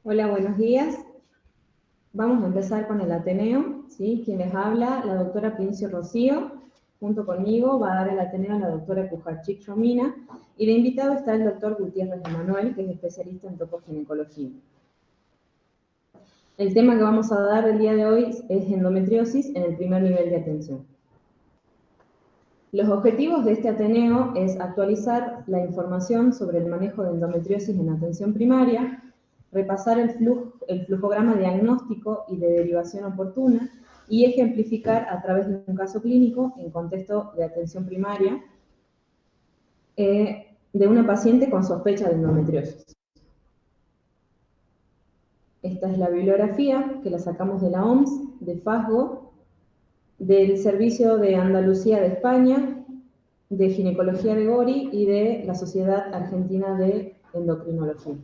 Hola, buenos días. Vamos a empezar con el Ateneo, ¿sí? Quien les habla, la doctora Pincio Rocío. Junto conmigo va a dar el Ateneo la doctora Kujarchik Romina. Y de invitado está el doctor Gutiérrez Emanuel, que es especialista en tocoginecología. El tema que vamos a dar el día de hoy es endometriosis en el primer nivel de atención. Los objetivos de este Ateneo es actualizar la información sobre el manejo de endometriosis en atención primaria, repasar el flujograma diagnóstico y de derivación oportuna y ejemplificar a través de un caso clínico en contexto de atención primaria de una paciente con sospecha de endometriosis. Esta es la bibliografía que la sacamos de la OMS, de FASGO, del Servicio de Andalucía de España, de Ginecología de Gori y de la Sociedad Argentina de Endocrinología.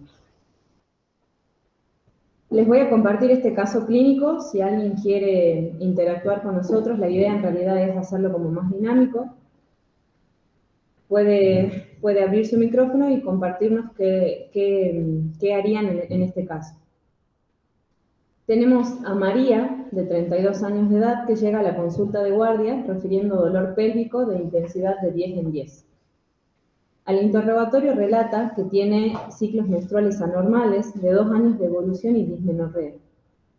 Les voy a compartir este caso clínico. Si alguien quiere interactuar con nosotros, la idea en realidad es hacerlo como más dinámico. Puede abrir su micrófono y compartirnos qué harían en este caso. Tenemos a María, de 32 años de edad, que llega a la consulta de guardia refiriendo dolor pélvico de intensidad de 10 en 10. Al interrogatorio relata que tiene ciclos menstruales anormales de 2 años de evolución y dismenorrea,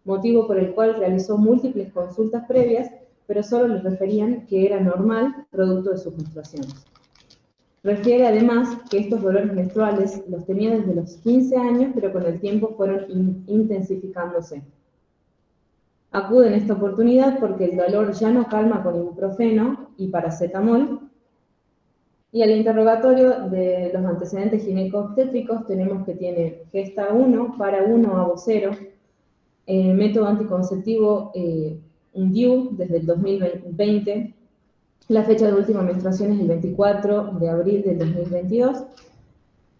motivo por el cual realizó múltiples consultas previas, pero solo le referían que era normal producto de sus menstruaciones. Refiere además que estos dolores menstruales los tenía desde los 15 años, pero con el tiempo fueron intensificándose. Acude en esta oportunidad porque el dolor ya no calma con ibuprofeno y paracetamol. Y al interrogatorio de los antecedentes gineco-obstétricos tenemos que tiene gesta 1, para 1, abo 0, método anticonceptivo, un DIU desde el 2020, la fecha de última menstruación es el 24 de abril del 2022,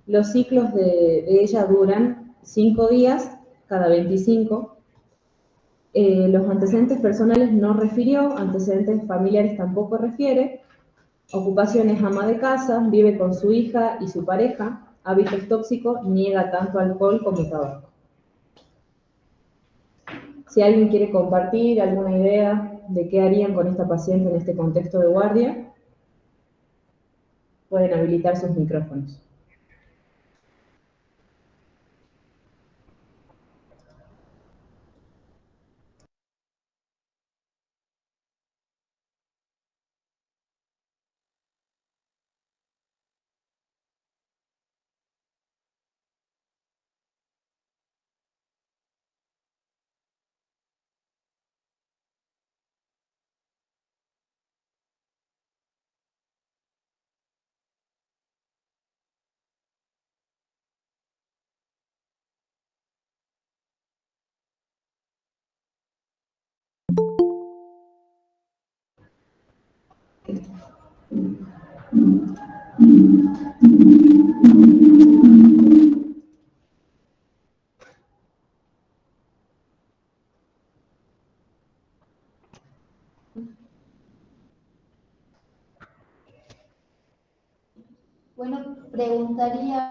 los ciclos de ella duran 5 días cada 25, los antecedentes personales no refirió, antecedentes familiares tampoco refiere, ocupaciones ama de casa, vive con su hija y su pareja, hábitos tóxicos, niega tanto alcohol como tabaco. Si alguien quiere compartir alguna idea de qué harían con esta paciente en este contexto de guardia, pueden habilitar sus micrófonos. Bueno, preguntaría,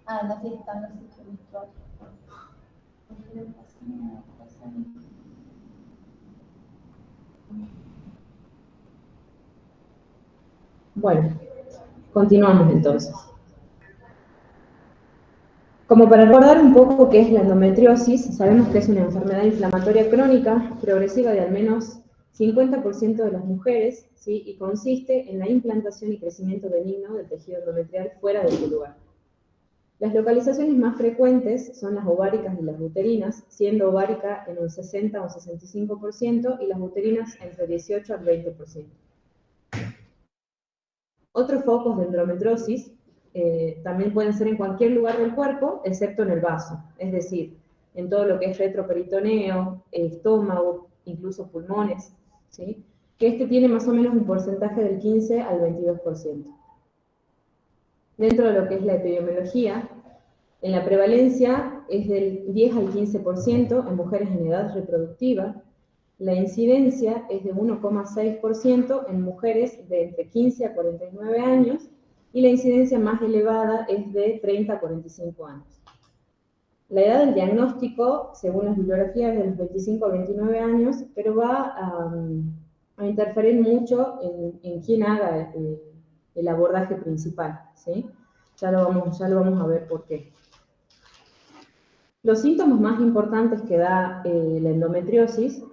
la fiesta, no sé qué menstrual. Bueno, continuamos entonces. Como para recordar un poco qué es la endometriosis, sabemos que es una enfermedad inflamatoria crónica progresiva de al menos 50% de las mujeres, ¿sí? Y consiste en la implantación y crecimiento benigno del tejido endometrial fuera de su lugar. Las localizaciones más frecuentes son las ováricas y las uterinas, siendo ovárica en un 60 o 65% y las uterinas entre 18 al 20%. Otros focos de endometriosis también pueden ser en cualquier lugar del cuerpo, excepto en el vaso, es decir, en todo lo que es retroperitoneo, estómago, incluso pulmones, ¿sí? Que tiene más o menos un porcentaje del 15 al 22%. Dentro de lo que es la epidemiología, en la prevalencia es del 10 al 15% en mujeres en edad reproductiva, la incidencia es de 1,6% en mujeres de entre 15 a 49 años y la incidencia más elevada es de 30 a 45 años. La edad del diagnóstico, según las bibliografías, es de los 25 a 29 años, pero va a interferir mucho en quién haga el abordaje principal, ¿sí? Ya lo vamos a ver por qué. Los síntomas más importantes que da la endometriosis,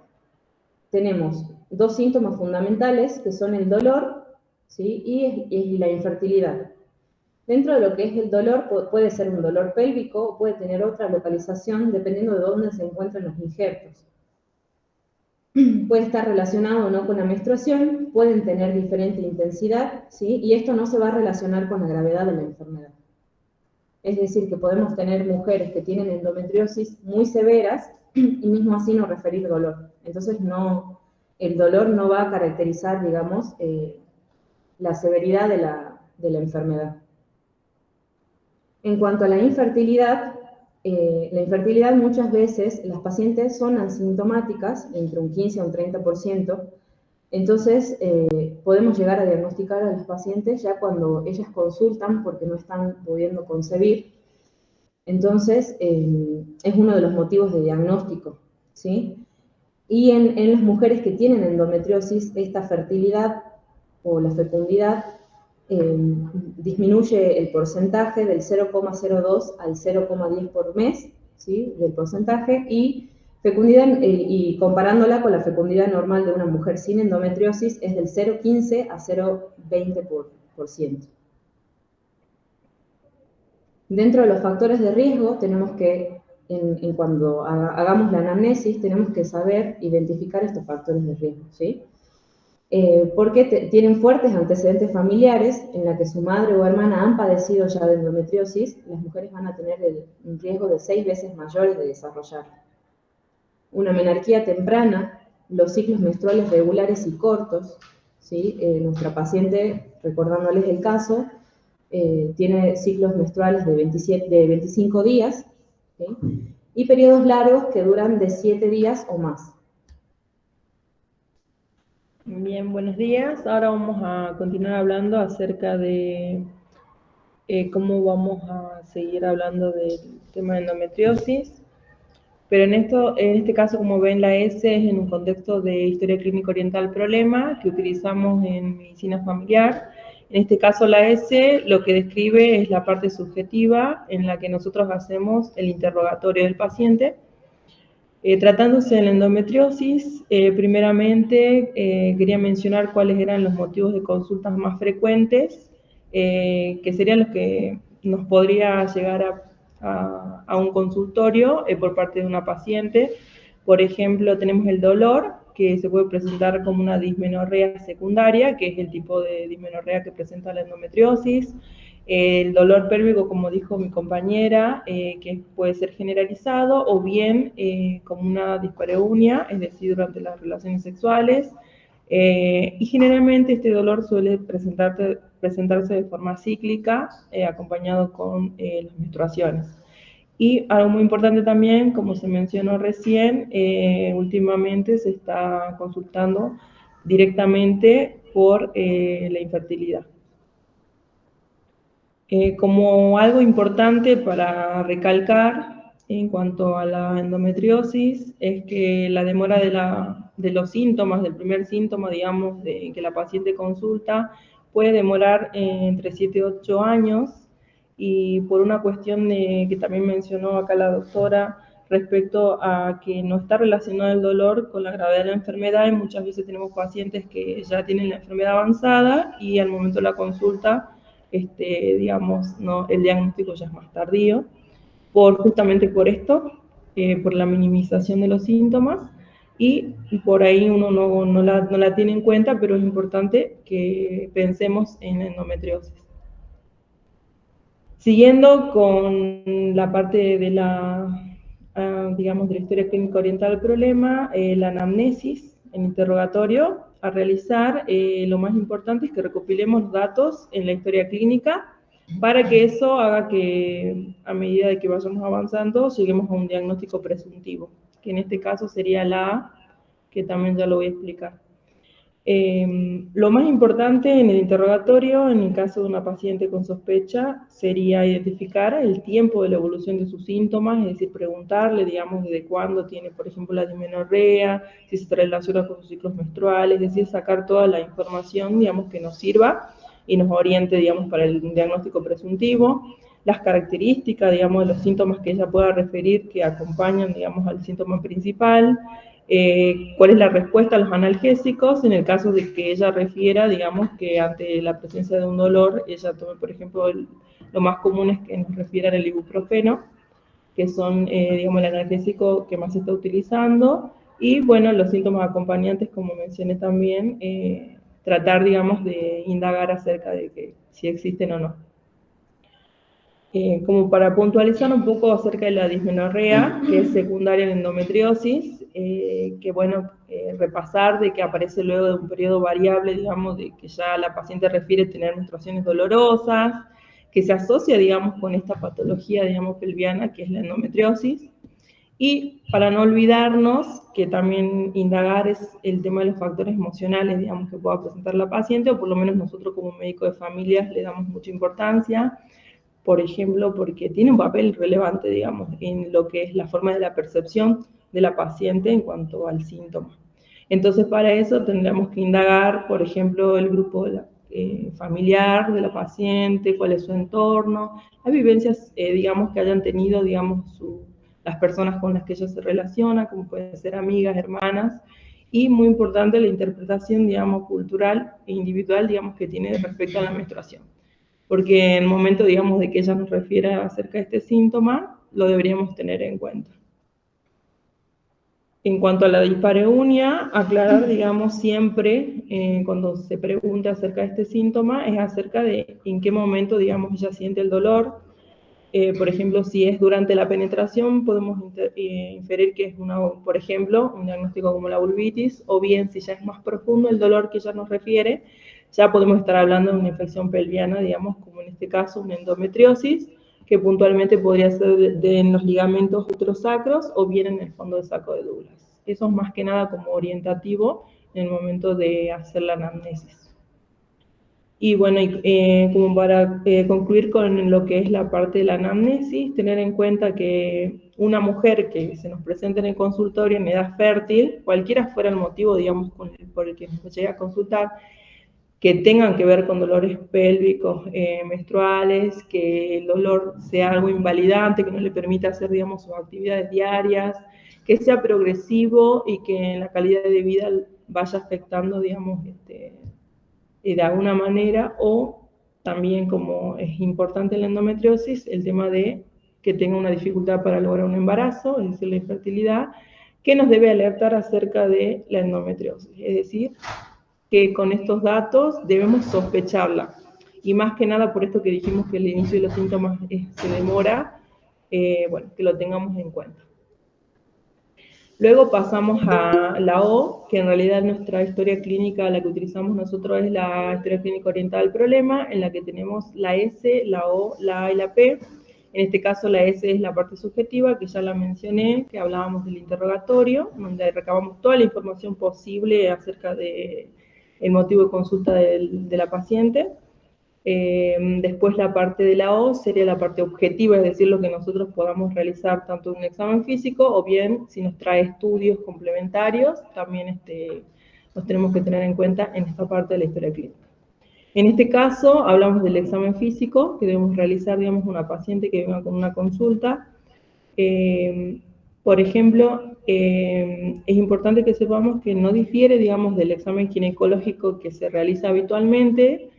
tenemos dos síntomas fundamentales, que son el dolor, ¿sí? y la infertilidad. Dentro de lo que es el dolor, puede ser un dolor pélvico o puede tener otra localización dependiendo de dónde se encuentran los injertos. Puede estar relacionado o no con la menstruación, pueden tener diferente intensidad, ¿sí? Y esto no se va a relacionar con la gravedad de la enfermedad. Es decir, que podemos tener mujeres que tienen endometriosis muy severas y mismo así no referir dolor. Entonces, el dolor no va a caracterizar, digamos, la severidad de la enfermedad. En cuanto a la infertilidad muchas veces las pacientes son asintomáticas, entre un 15 a un 30%, entonces podemos llegar a diagnosticar a las pacientes ya cuando ellas consultan porque no están pudiendo concebir. Entonces es uno de los motivos de diagnóstico, ¿sí? Y en las mujeres que tienen endometriosis, esta fertilidad o la fecundidad disminuye el porcentaje del 0,02 al 0,10 por mes, ¿sí? Del porcentaje, y fecundidad, y comparándola con la fecundidad normal de una mujer sin endometriosis, es del 0,15 a 0,20%. Dentro de los factores de riesgo, tenemos que, cuando hagamos la anamnesis, tenemos que saber identificar estos factores de riesgo, ¿sí? Porque tienen fuertes antecedentes familiares en la que su madre o hermana han padecido ya de endometriosis, las mujeres van a tener un riesgo de 6 veces mayores de desarrollar. Una menarquía temprana, los ciclos menstruales regulares y cortos, ¿sí? Nuestra paciente, recordándoles el caso, tiene ciclos menstruales de 25 días, ¿sí? Y periodos largos que duran de 7 días o más. Bien, buenos días. Ahora vamos a continuar hablando acerca de cómo vamos a seguir hablando del tema de endometriosis. Pero en este caso, como ven, la S es en un contexto de historia clínica oriental problema que utilizamos en medicina familiar. En este caso, la S lo que describe es la parte subjetiva en la que nosotros hacemos el interrogatorio del paciente. Tratándose de la endometriosis, primeramente quería mencionar cuáles eran los motivos de consultas más frecuentes, que serían los que nos podría llegar a un consultorio por parte de una paciente. Por ejemplo, tenemos el dolor, que se puede presentar como una dismenorrea secundaria, que es el tipo de dismenorrea que presenta la endometriosis. El dolor pélvico, como dijo mi compañera, que puede ser generalizado o bien como una dispareunia, es decir, durante las relaciones sexuales. Y generalmente este dolor suele presentarse de forma cíclica, acompañado con las menstruaciones. Y algo muy importante también, como se mencionó recién, últimamente se está consultando directamente por la infertilidad. Como algo importante para recalcar en cuanto a la endometriosis es que la demora de los síntomas, del primer síntoma, digamos, de que la paciente consulta, puede demorar entre 7 y 8 años, y por una cuestión que también mencionó acá la doctora respecto a que no está relacionado el dolor con la gravedad de la enfermedad, y muchas veces tenemos pacientes que ya tienen la enfermedad avanzada y al momento de la consulta digamos, no, el diagnóstico ya es más tardío, justamente por esto, por la minimización de los síntomas, y por ahí uno no la tiene en cuenta, pero es importante que pensemos en la endometriosis. Siguiendo con la parte de digamos, de la historia clínica oriental del problema, la anamnesis, el interrogatorio a realizar, lo más importante es que recopilemos datos en la historia clínica para que eso haga que a medida de que vayamos avanzando lleguemos a un diagnóstico presuntivo, que en este caso sería la A, que también ya lo voy a explicar. Lo más importante en el interrogatorio, en el caso de una paciente con sospecha, sería identificar el tiempo de la evolución de sus síntomas, es decir, preguntarle, digamos, desde cuándo tiene, por ejemplo, la dismenorrea, si se relaciona con sus ciclos menstruales, es decir, sacar toda la información, digamos, que nos sirva y nos oriente, digamos, para el diagnóstico presuntivo, las características, digamos, de los síntomas que ella pueda referir que acompañan, digamos, al síntoma principal, cuál es la respuesta a los analgésicos en el caso de que ella refiera, digamos, que ante la presencia de un dolor, ella tome, por ejemplo, lo más común es que nos refieran el ibuprofeno, que son, digamos, el analgésico que más se está utilizando, y, bueno, los síntomas acompañantes, como mencioné también, tratar, digamos, de indagar acerca de que si existen o no. Como para puntualizar un poco acerca de la dismenorrea, que es secundaria en endometriosis, que bueno, repasar de que aparece luego de un periodo variable, digamos, de que ya la paciente refiere tener menstruaciones dolorosas, que se asocia, digamos, con esta patología, digamos, pelviana, que es la endometriosis. Y para no olvidarnos que también indagar es el tema de los factores emocionales, digamos, que pueda presentar la paciente, o por lo menos nosotros como médico de familias le damos mucha importancia, por ejemplo, porque tiene un papel relevante, digamos, en lo que es la forma de la percepción de la paciente en cuanto al síntoma. Entonces, para eso tendríamos que indagar, por ejemplo, el grupo familiar de la paciente, cuál es su entorno, las vivencias, digamos, que hayan tenido, digamos, las personas con las que ella se relaciona, como pueden ser amigas, hermanas, y muy importante la interpretación, digamos, cultural e individual, digamos, que tiene respecto a la menstruación. Porque en el momento, digamos, de que ella nos refiera acerca de este síntoma, lo deberíamos tener en cuenta. En cuanto a la dispareunia, aclarar, digamos, siempre cuando se pregunta acerca de este síntoma, es acerca de en qué momento, digamos, ella siente el dolor. Por ejemplo, si es durante la penetración, podemos inferir que es, por ejemplo, un diagnóstico como la vulvitis, o bien si ya es más profundo el dolor que ella nos refiere, ya podemos estar hablando de una infección pelviana, digamos, como en este caso una endometriosis, que puntualmente podría ser en los ligamentos uterosacros o bien en el fondo del saco de Douglas. Eso es más que nada como orientativo en el momento de hacer la anamnesis. Y bueno, como para concluir con lo que es la parte de la anamnesis, tener en cuenta que una mujer que se nos presenta en el consultorio en edad fértil, cualquiera fuera el motivo, digamos, por el que nos llegue a consultar, que tengan que ver con dolores pélvicos menstruales, que el dolor sea algo invalidante, que no le permita hacer, digamos, sus actividades diarias, que sea progresivo y que en la calidad de vida vaya afectando, digamos, de alguna manera, o también, como es importante en la endometriosis, el tema de que tenga una dificultad para lograr un embarazo, es decir, la infertilidad, que nos debe alertar acerca de la endometriosis. Es decir, que con estos datos debemos sospecharla. Y más que nada por esto que dijimos que el inicio de los síntomas se demora, bueno, que lo tengamos en cuenta. Luego pasamos a la O, que en realidad nuestra historia clínica, la que utilizamos nosotros es la historia clínica orientada al problema, en la que tenemos la S, la O, la A y la P. En este caso la S es la parte subjetiva, que ya la mencioné, que hablábamos del interrogatorio, donde recabamos toda la información posible acerca del motivo de consulta de la paciente. Después la parte de la O sería la parte objetiva, es decir, lo que nosotros podamos realizar tanto en un examen físico o bien si nos trae estudios complementarios, también los tenemos que tener en cuenta en esta parte de la historia clínica. En este caso hablamos del examen físico que debemos realizar, digamos, una paciente que venga con una consulta. Por ejemplo, es importante que sepamos que no difiere, digamos, del examen ginecológico que se realiza habitualmente,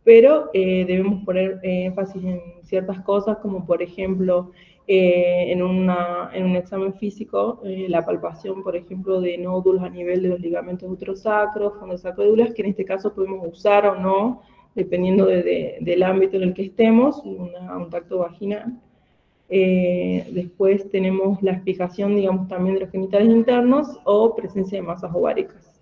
pero debemos poner énfasis en ciertas cosas, como por ejemplo, en un examen físico, la palpación, por ejemplo, de nódulos a nivel de los ligamentos uterosacros, fondo sacro de Douglas, que en este caso podemos usar o no, dependiendo del ámbito en el que estemos, un tacto vaginal. Después tenemos la fijación, digamos, también de los genitales internos o presencia de masas ováricas.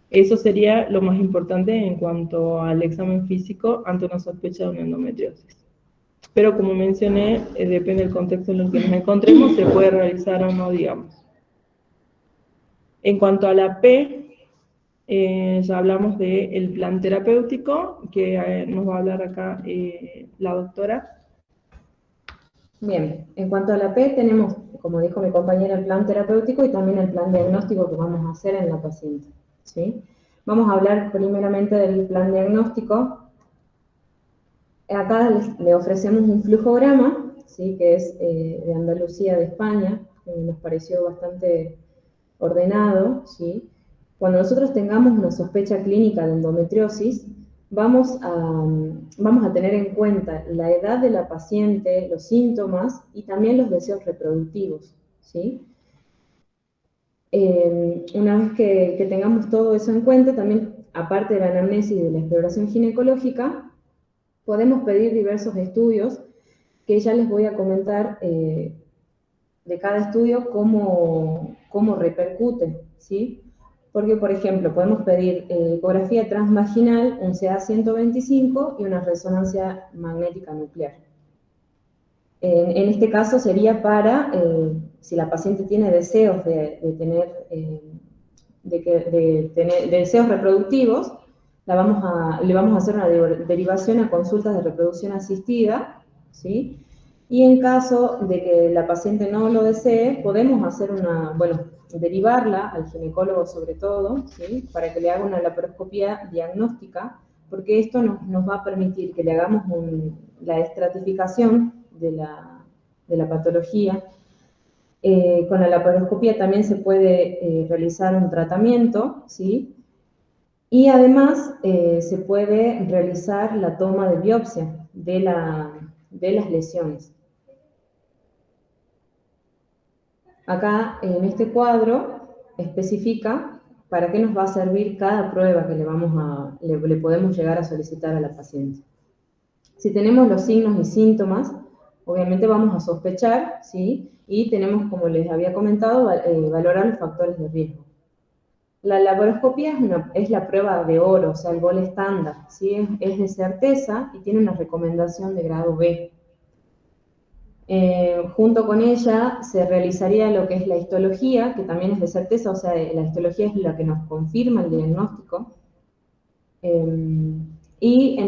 Eso sería lo más importante en cuanto al examen físico ante una sospecha de una endometriosis. Pero como mencioné, depende del contexto en el que nos encontremos, se puede realizar o no, digamos. En cuanto a la P, ya hablamos del plan terapéutico, que nos va a hablar acá la doctora. Bien, en cuanto a la P, tenemos, como dijo mi compañera, el plan terapéutico y también el plan diagnóstico que vamos a hacer en la paciente, ¿sí? Vamos a hablar primeramente del plan diagnóstico. Acá le ofrecemos un flujograma, ¿sí? Que es de Andalucía, de España, que nos pareció bastante ordenado, ¿sí? Cuando nosotros tengamos una sospecha clínica de endometriosis, vamos a tener en cuenta la edad de la paciente, los síntomas y también los deseos reproductivos, ¿sí? Una vez que tengamos todo eso en cuenta, también, aparte de la anamnesis y de la exploración ginecológica, podemos pedir diversos estudios que ya les voy a comentar de cada estudio cómo repercute, ¿sí? Porque, por ejemplo, podemos pedir ecografía transvaginal, un CA-125 y una resonancia magnética nuclear. En este caso sería para, si la paciente tiene deseos de tener deseos reproductivos, le vamos a hacer una derivación a consultas de reproducción asistida, ¿sí? Y en caso de que la paciente no lo desee, podemos hacer derivarla al ginecólogo sobre todo, ¿sí? Para que le haga una laparoscopía diagnóstica, porque esto nos va a permitir que le hagamos la estratificación de la patología. Con la laparoscopía también se puede realizar un tratamiento, ¿sí? Y además se puede realizar la toma de biopsia de las lesiones. Acá en este cuadro especifica para qué nos va a servir cada prueba que le podemos llegar a solicitar a la paciente. Si tenemos los signos y síntomas, obviamente vamos a sospechar, ¿sí? Y tenemos, como les había comentado, valorar los factores de riesgo. La laparoscopía es la prueba de oro, o sea, el gol estándar, ¿sí? Es de certeza y tiene una recomendación de grado B. Junto con ella se realizaría lo que es la histología, que también es de certeza, o sea, la histología es la que nos confirma el diagnóstico. Y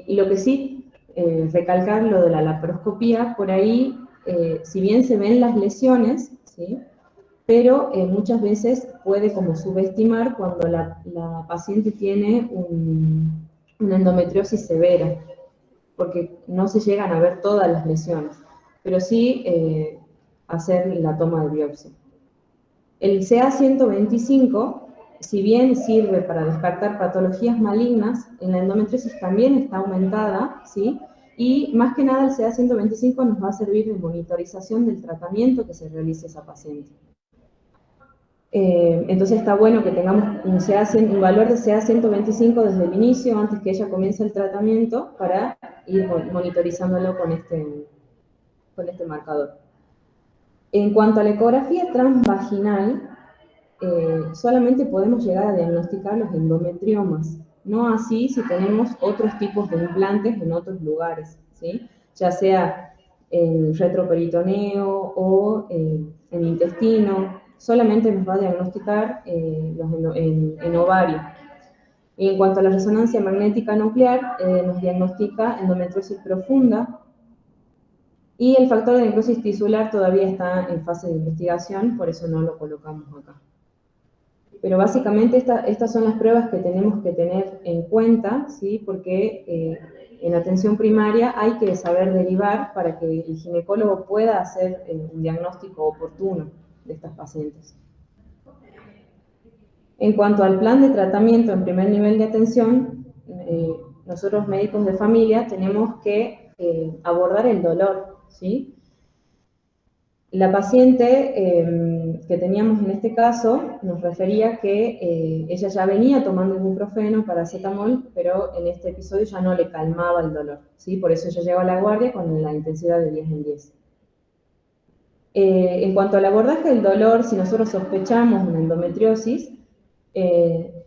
lo que sí, recalcar lo de la laparoscopía, por ahí, si bien se ven las lesiones, ¿sí? Pero muchas veces puede como subestimar cuando la paciente tiene una endometriosis severa, porque no se llegan a ver todas las lesiones, pero sí hacer la toma de biopsia. El CA-125, si bien sirve para descartar patologías malignas, en la endometriosis también está aumentada, ¿sí? Y más que nada el CA-125 nos va a servir de monitorización del tratamiento que se realice a esa paciente. Entonces está bueno que tengamos un valor de CA-125 desde el inicio, antes que ella comience el tratamiento, para ir monitorizándolo con este marcador. En cuanto a la ecografía transvaginal, solamente podemos llegar a diagnosticar los endometriomas, no así si tenemos otros tipos de implantes en otros lugares, ¿sí? Ya sea en retroperitoneo o en intestino, solamente nos va a diagnosticar en ovario. Y en cuanto a la resonancia magnética nuclear, nos diagnostica endometriosis profunda, y el factor de necrosis tisular todavía está en fase de investigación, por eso no lo colocamos acá. Pero básicamente estas son las pruebas que tenemos que tener en cuenta, ¿sí? Porque en atención primaria hay que saber derivar para que el ginecólogo pueda hacer un diagnóstico oportuno de estas pacientes. En cuanto al plan de tratamiento en primer nivel de atención, nosotros médicos de familia tenemos que abordar el dolor, ¿sí? La paciente que teníamos en este caso nos refería que ella ya venía tomando ibuprofeno, paracetamol, pero en este episodio ya no le calmaba el dolor, ¿sí? Por eso ella llegó a la guardia con la intensidad de 10 en 10. En cuanto al abordaje del dolor, si nosotros sospechamos una endometriosis,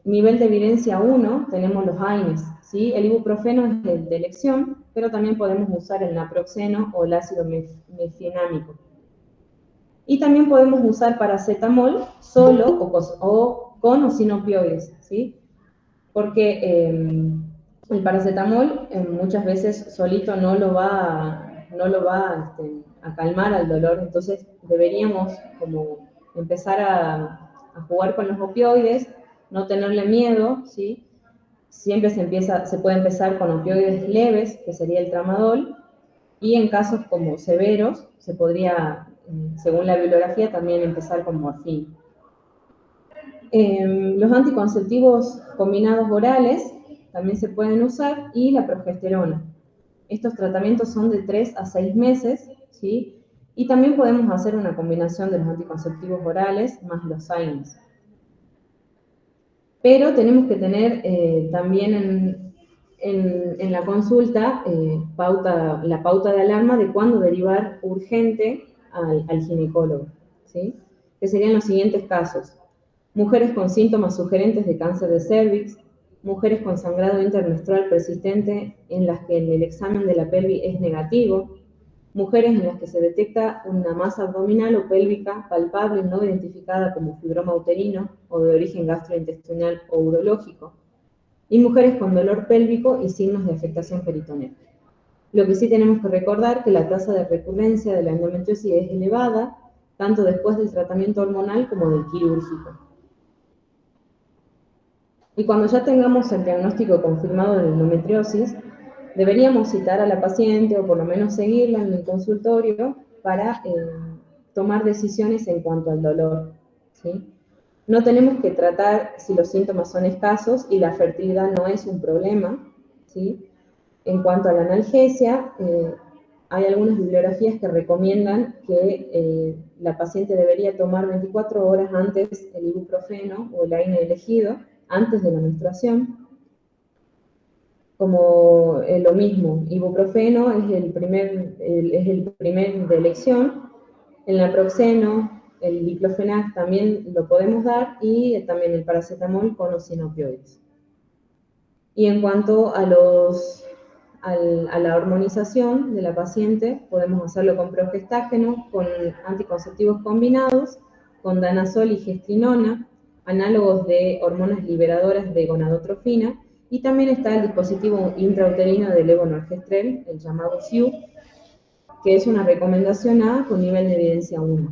nivel de evidencia 1, tenemos los AINES, ¿sí? El ibuprofeno es el de elección, pero también podemos usar el naproxeno o el ácido mefenámico. Y también podemos usar paracetamol solo o con o sin opioides, ¿sí? Porque el paracetamol muchas veces solito no lo va a calmar al dolor, entonces deberíamos como empezar a jugar con los opioides, no tenerle miedo, ¿sí? Siempre se puede empezar con opioides leves, que sería el tramadol, y en casos como severos se podría, según la bibliografía, también empezar con morfina. Los anticonceptivos combinados orales también se pueden usar, y la progesterona. Estos tratamientos son de 3 a 6 meses, ¿sí? Y también podemos hacer una combinación de los anticonceptivos orales más los AINES. Pero tenemos que tener también en la consulta la pauta de alarma de cuándo derivar urgente al ginecólogo, ¿sí? Que serían los siguientes casos: mujeres con síntomas sugerentes de cáncer de cervix, mujeres con sangrado intermenstrual persistente en las que el examen de la pelvis es negativo, mujeres en las que se detecta una masa abdominal o pélvica palpable no identificada como fibroma uterino o de origen gastrointestinal o urológico, y mujeres con dolor pélvico y signos de afectación peritoneal. Lo que sí tenemos que recordar que la tasa de recurrencia de la endometriosis es elevada, tanto después del tratamiento hormonal como del quirúrgico. Y cuando ya tengamos el diagnóstico confirmado de endometriosis, deberíamos citar a la paciente o por lo menos seguirla en el consultorio para tomar decisiones en cuanto al dolor, ¿sí? No tenemos que tratar si los síntomas son escasos y la fertilidad no es un problema, ¿sí? En cuanto a la analgesia, hay algunas bibliografías que recomiendan que la paciente debería tomar 24 horas antes el ibuprofeno o el AINE elegido, antes de la menstruación. Como lo mismo, ibuprofeno es el primer de elección, el naproxeno, el diclofenac también lo podemos dar, y también el paracetamol con o sin opioides. Y en cuanto a la hormonización de la paciente, podemos hacerlo con progestágeno, con anticonceptivos combinados, con danazol y gestrinona, análogos de hormonas liberadoras de gonadotrofina, y también está el dispositivo intrauterino de levonorgestrel, el llamado FIU, que es una recomendación A con nivel de evidencia 1.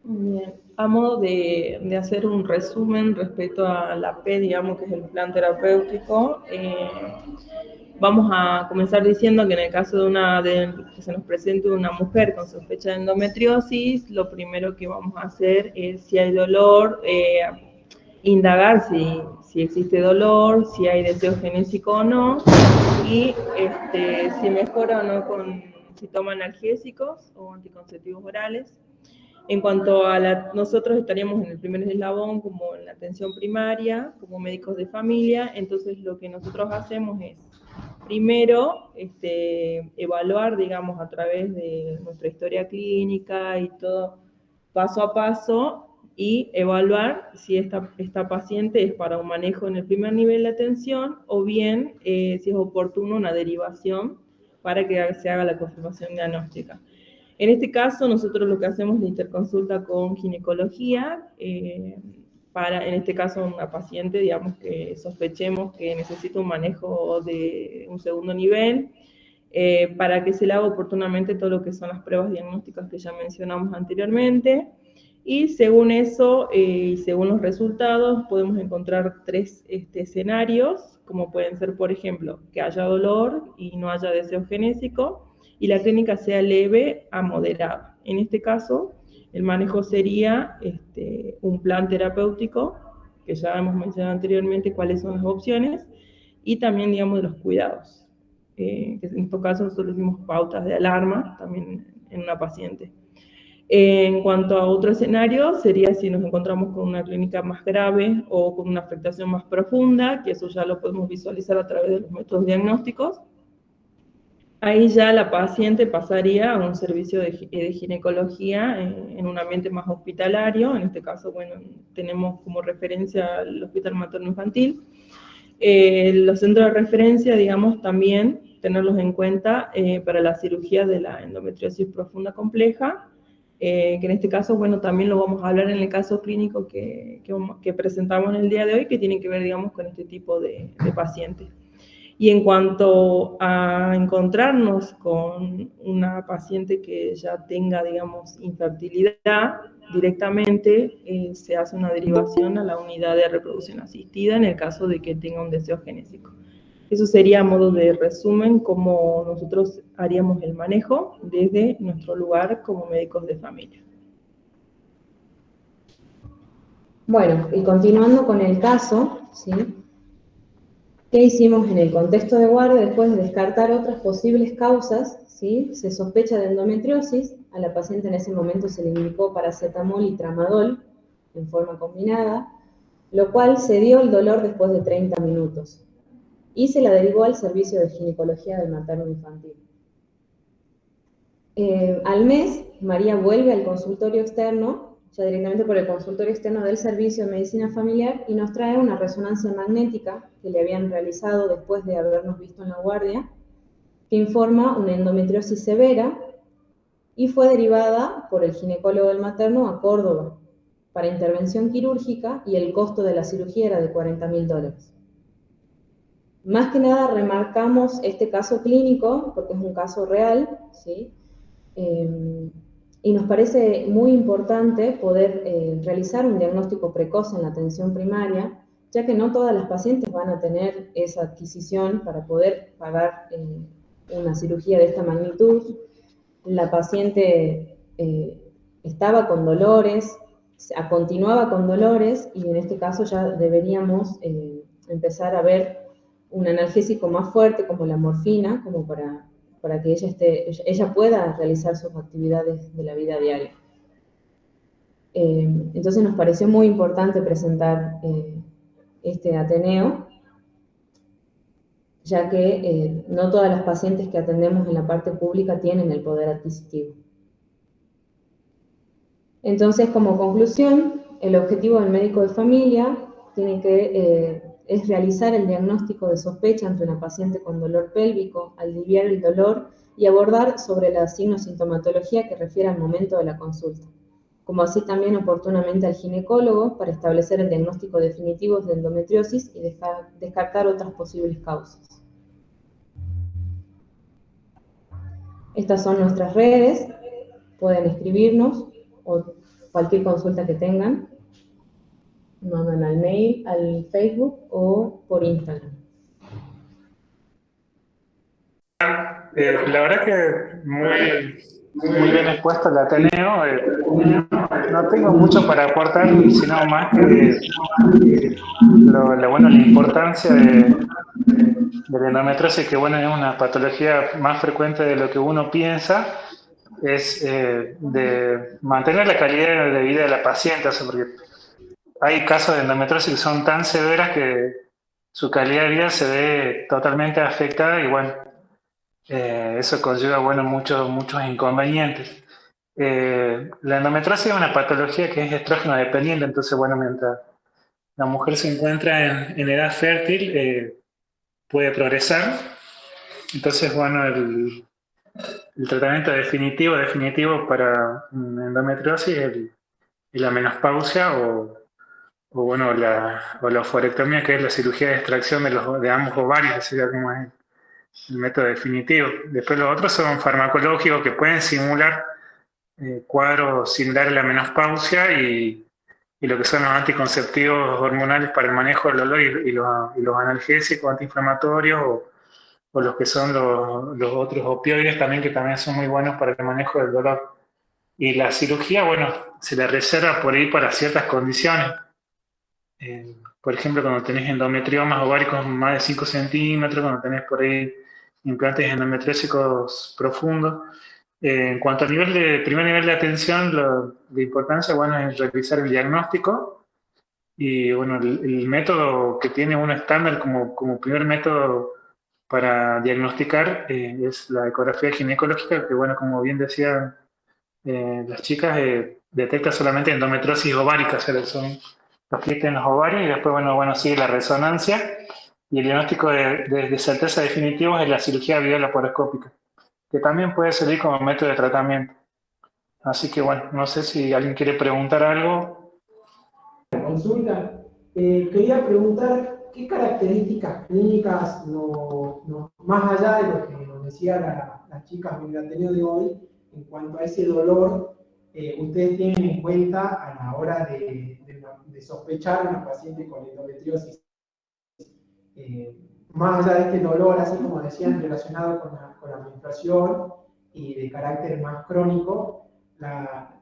Bien. A modo de hacer un resumen respecto a la P, digamos, que es el plan terapéutico, vamos a comenzar diciendo que en el caso que se nos presente una mujer con sospecha de endometriosis, lo primero que vamos a hacer es, si hay dolor, indagar si existe dolor, si hay deseo genésico o no, y si mejora o no si toma analgésicos o anticonceptivos orales. En cuanto a nosotros estaríamos en el primer eslabón como en la atención primaria, como médicos de familia. Entonces lo que nosotros hacemos es, primero, evaluar, digamos, a través de nuestra historia clínica y todo, paso a paso, y evaluar si esta paciente es para un manejo en el primer nivel de atención, o bien si es oportuno una derivación para que se haga la confirmación diagnóstica. En este caso, nosotros lo que hacemos es la interconsulta con ginecología, para, en este caso, una paciente, digamos, que sospechemos que necesita un manejo de un segundo nivel, para que se le haga oportunamente todo lo que son las pruebas diagnósticas que ya mencionamos anteriormente, y según eso, y según los resultados, podemos encontrar 3 escenarios, como pueden ser, por ejemplo, que haya dolor y no haya deseo genésico, y la clínica sea leve a moderada. En este caso, el manejo sería un plan terapéutico, que ya hemos mencionado anteriormente cuáles son las opciones, y también, digamos, de los cuidados, que en estos casos nosotros hicimos pautas de alarma también en una paciente. En cuanto a otro escenario, sería si nos encontramos con una clínica más grave o con una afectación más profunda, que eso ya lo podemos visualizar a través de los métodos diagnósticos. Ahí ya la paciente pasaría a un servicio de ginecología en un ambiente más hospitalario. En este caso, bueno, tenemos como referencia el Hospital Materno Infantil. Los centros de referencia, digamos, también tenerlos en cuenta para la cirugía de la endometriosis profunda compleja, que en este caso, bueno, también lo vamos a hablar en el caso clínico que presentamos en el día de hoy, que tiene que ver, digamos, con este tipo de pacientes. Y en cuanto a encontrarnos con una paciente que ya tenga, digamos, infertilidad, directamente se hace una derivación a la unidad de reproducción asistida en el caso de que tenga un deseo genésico. Eso sería a modo de resumen cómo nosotros haríamos el manejo desde nuestro lugar como médicos de familia. Bueno, y continuando con el caso, ¿sí? ¿Qué hicimos en el contexto de guardia? Después de descartar otras posibles causas, ¿sí? Se sospecha de endometriosis, a la paciente en ese momento se le indicó paracetamol y tramadol en forma combinada, lo cual cedió el dolor después de 30 minutos y se la derivó al servicio de ginecología del materno infantil. Al mes, María vuelve al consultorio externo, ya directamente por el consultorio externo del Servicio de Medicina Familiar, y nos trae una resonancia magnética que le habían realizado después de habernos visto en la guardia, que informa una endometriosis severa y fue derivada por el ginecólogo del materno a Córdoba para intervención quirúrgica y el costo de la cirugía era de $40.000. Más que nada remarcamos este caso clínico porque es un caso real, ¿sí? Y nos parece muy importante poder realizar un diagnóstico precoz en la atención primaria, ya que no todas las pacientes van a tener esa adquisición para poder pagar una cirugía de esta magnitud. La paciente estaba con dolores, continuaba con dolores, y en este caso ya deberíamos empezar a ver un analgésico más fuerte como la morfina, como para que ella pueda realizar sus actividades de la vida diaria. Entonces nos pareció muy importante presentar este Ateneo, ya que no todas las pacientes que atendemos en la parte pública tienen el poder adquisitivo. Entonces, como conclusión, el objetivo del médico de familia es realizar el diagnóstico de sospecha ante una paciente con dolor pélvico, aliviar el dolor y abordar sobre la signosintomatología que refiere al momento de la consulta, como así también oportunamente al ginecólogo para establecer el diagnóstico definitivo de endometriosis y descartar otras posibles causas. Estas son nuestras redes, pueden escribirnos o cualquier consulta que tengan, mandan al mail, al Facebook o por Instagram. La verdad que muy bien expuesto el Ateneo. No tengo mucho para aportar, sino más que la importancia de la endometriosis, que bueno, es una patología más frecuente de lo que uno piensa, es de mantener la calidad de vida de la paciente, o sea, porque hay casos de endometriosis que son tan severas que su calidad de vida se ve totalmente afectada y bueno, eso conlleva, bueno, muchos inconvenientes. La endometriosis es una patología que es estrógeno dependiente, entonces, bueno, mientras la mujer se encuentra en edad fértil, puede progresar. Entonces, bueno, el tratamiento definitivo para endometriosis es la menopausia o bueno, la oforectomía, que es la cirugía de extracción de ambos ovarios, que sería como es el método definitivo. Después los otros son farmacológicos que pueden simular cuadros similares a la menopausia y lo que son los anticonceptivos hormonales para el manejo del dolor y los analgésicos antiinflamatorios o los que son los otros opioides también, que también son muy buenos para el manejo del dolor. Y la cirugía, bueno, se la reserva por ahí para ciertas condiciones. Por ejemplo, cuando tenés endometriomas ováricos más de 5 centímetros, cuando tenés por ahí implantes endometriósicos profundos. En cuanto al primer nivel de atención, de importancia, bueno, es realizar el diagnóstico y, bueno, el método que tiene uno estándar como primer método para diagnosticar es la ecografía ginecológica, que, bueno, como bien decían las chicas, detecta solamente endometriosis ovárica, o sea, son los quistes en los ovarios y después, bueno, sigue la resonancia y el diagnóstico de certeza definitivo es la cirugía videolaparoscópica, que también puede servir como método de tratamiento. Así que bueno, no sé si alguien quiere preguntar algo. Consulta. Quería preguntar qué características clínicas, más allá de lo que nos decía la chica en el Ateneo de hoy, en cuanto a ese dolor, ustedes tienen en cuenta a la hora de sospechar a una paciente con endometriosis. Más allá de este dolor, así como decían, relacionado con la menstruación y de carácter más crónico,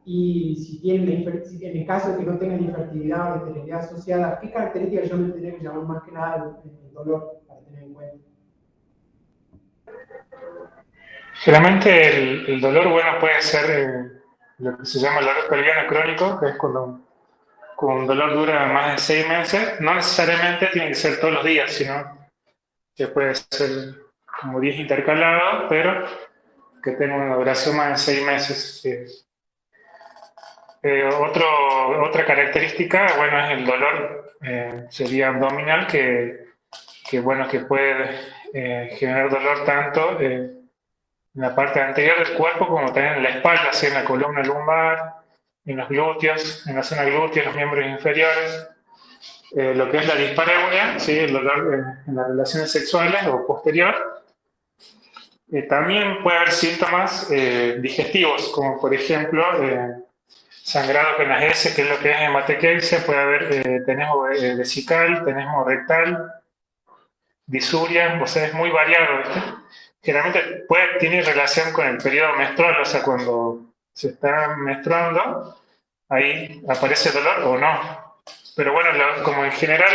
y si tienen en el caso de que no tengan infertilidad o esterilidad asociada, ¿qué características yo me tendría que llamar más que nada el dolor para tener en cuenta? Generalmente el dolor, bueno, puede ser lo que se llama el dolor pelviano crónico, que es cuando un dolor dura más de 6 meses. No necesariamente tiene que ser todos los días, sino que puede ser como 10 intercalados, pero que tenga una duración más de 6 meses. Otra característica, bueno, es el dolor, sería abdominal, bueno, que puede generar dolor tanto en la parte anterior del cuerpo como también en la espalda, así en la columna lumbar, en los glúteos, en la zona glútea, los miembros inferiores. Lo que es la dispareunia, ¿sí? El dolor en las relaciones sexuales o posterior. También puede haber síntomas digestivos, como por ejemplo sangrado con las heces, que es lo que es hematequesia. Puede haber tenemos vesical, tenemos rectal, disuria, o sea, es muy variado, ¿viste? Generalmente tiene relación con el periodo menstrual, o sea, cuando se está menstruando, ahí aparece dolor o no. Pero bueno, como en general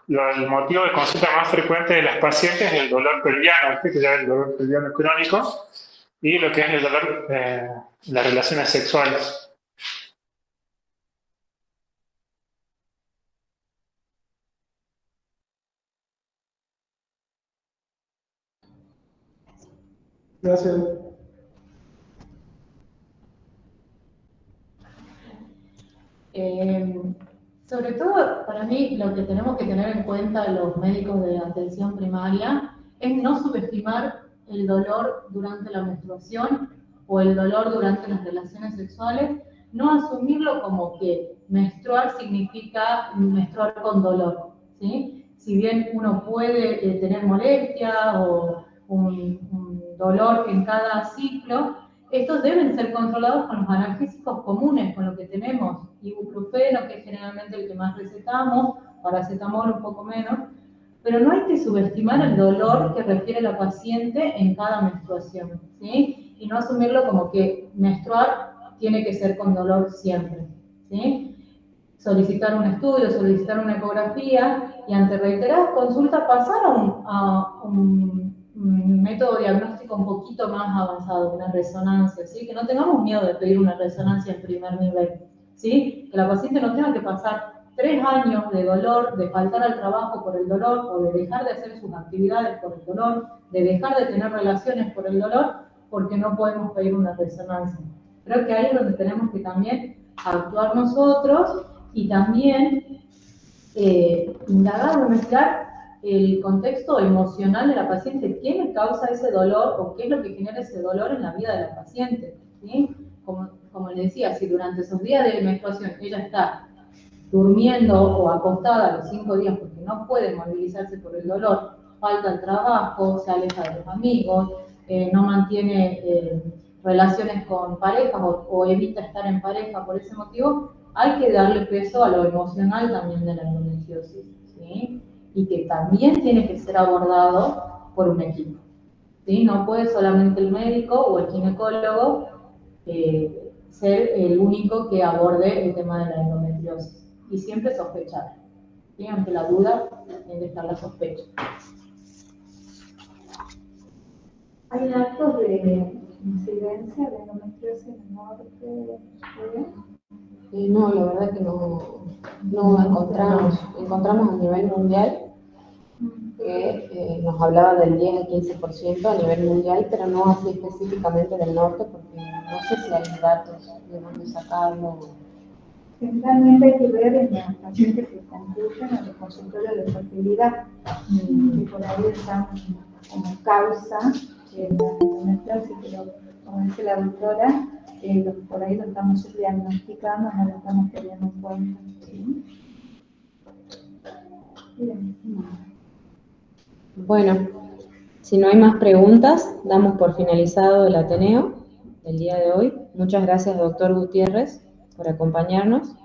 el motivo de consulta más frecuente de las pacientes es el dolor pelviano, ¿viste? Que ya es el dolor pelviano crónico, y lo que es el dolor las relaciones sexuales. Gracias. Sobre todo, para mí, lo que tenemos que tener en cuenta los médicos de atención primaria es no subestimar el dolor durante la menstruación o el dolor durante las relaciones sexuales, no asumirlo como que menstruar significa menstruar con dolor, ¿sí? Si bien uno puede tener molestia o un dolor en cada ciclo, estos deben ser controlados con los analgésicos comunes, con lo que tenemos, ibuprofeno, que es generalmente el que más recetamos, paracetamol un poco menos, pero no hay que subestimar el dolor que refiere la paciente en cada menstruación, ¿sí? Y no asumirlo como que menstruar tiene que ser con dolor siempre, ¿sí? Solicitar un estudio, solicitar una ecografía y ante reiteradas consultas pasar a un método diagnóstico un poquito más avanzado, una resonancia, ¿sí? Que no tengamos miedo de pedir una resonancia en primer nivel, ¿sí? Que la paciente no tenga que pasar 3 años de dolor, de faltar al trabajo por el dolor, o de dejar de hacer sus actividades por el dolor, de dejar de tener relaciones por el dolor, porque no podemos pedir una resonancia. Creo que ahí es donde tenemos que también actuar nosotros y también indagar o mezclar el contexto emocional de la paciente. ¿Qué le causa ese dolor o qué es lo que genera ese dolor en la vida de la paciente? ¿Sí? Como les decía, si durante esos días de menstruación ella está durmiendo o acostada a los 5 días porque no puede movilizarse por el dolor, falta el trabajo, se aleja de los amigos, no mantiene relaciones con parejas o evita estar en pareja por ese motivo, hay que darle peso a lo emocional también de la endometriosis, ¿sí? Y que también tiene que ser abordado por un equipo, ¿sí? No puede solamente el médico o el ginecólogo ser el único que aborde el tema de la endometriosis. Y siempre sospechar, ¿sí? Ante la duda, tiene que estar la sospecha. ¿Hay datos de incidencia de endometriosis en el norte? No, la verdad que no encontramos a nivel mundial que nos hablaba del 10 al 15% a nivel mundial, pero no así específicamente del norte, porque no sé si hay datos de dónde sacarlo. Generalmente hay que ver en las pacientes que concluyen a los consultorios de fertilidad, que por ahí están como causa de la endometriosis, pero como dice la doctora, por ahí lo estamos diagnosticando, no lo estamos teniendo en cuenta. ¿Sí? Bien. Bueno, si no hay más preguntas, damos por finalizado el Ateneo del día de hoy. Muchas gracias, doctor Gutiérrez, por acompañarnos.